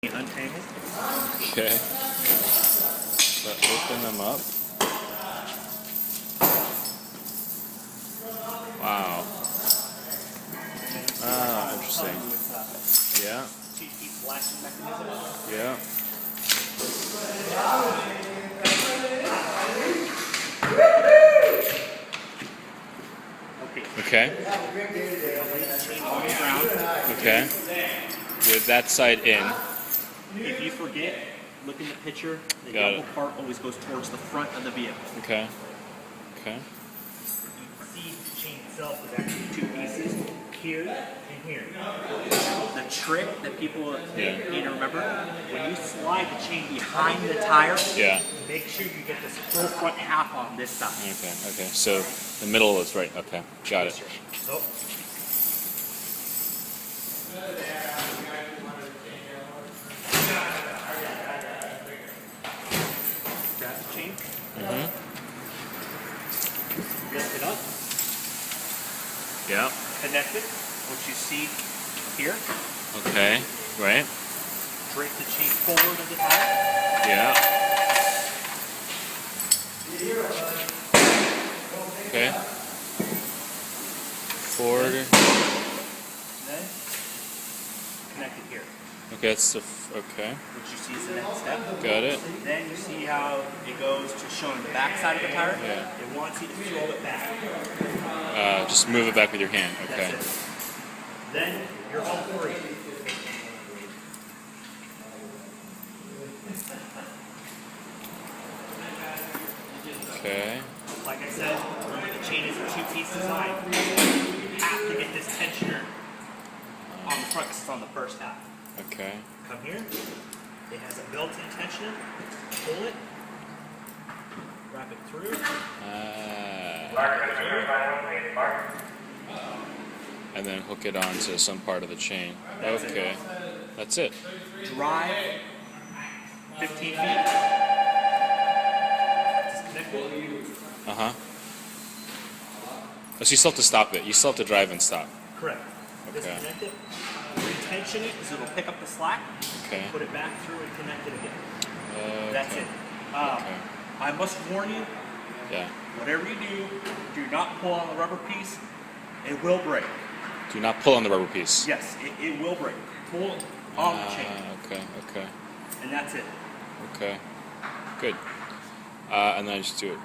Untangle. Okay. So open them up. Wow. Ah, interesting. Yeah. Yeah. Okay. Okay. With that side in. If you forget, look in the picture. The Got yellow it. part always goes towards the front of the vehicle. Okay. Okay. You see the chain itself is actually two pieces, here and here. The trick that people need to remember, when you slide the chain behind the tire, make sure you get this full front half on this side. Okay, okay. So the middle is right. Okay, got it. So, grab the chain. Lift it up. Yeah. Connect it, what you see here. Okay, right. Drape the chain forward of the tire. Yeah. Okay. Forward. Then connect it here. Okay, that's the okay. Which you see is the next step. Got it. Then you see how it goes to showing the back side of the tire. Yeah. It wants you to throw it back. Just move it back with your hand. Okay. That's it. Then you're all free. Okay. Like I said, remember the chain is a two-piece design. You have to get this tensioner on the front because it's on the first half. Okay. Come here. It has a built-in tensioner. Pull it. Wrap it through. And then hook it onto some part of the chain. Okay. That's it. Drive 15 feet. Disconnect it. Uh-huh. Oh, so you still have to stop it. You still have to drive and stop. Correct. Okay. Disconnect it. Retension it because it'll pick up the slack. Okay. Put it back through and connect it again. Okay. That's it. Okay. I must warn you, Yeah. whatever you do not pull on the rubber piece. It will break. Do not pull on the rubber piece. Yes, it will break. Pull on the chain. Okay, okay. And that's it. Okay. Good. And then I just do it.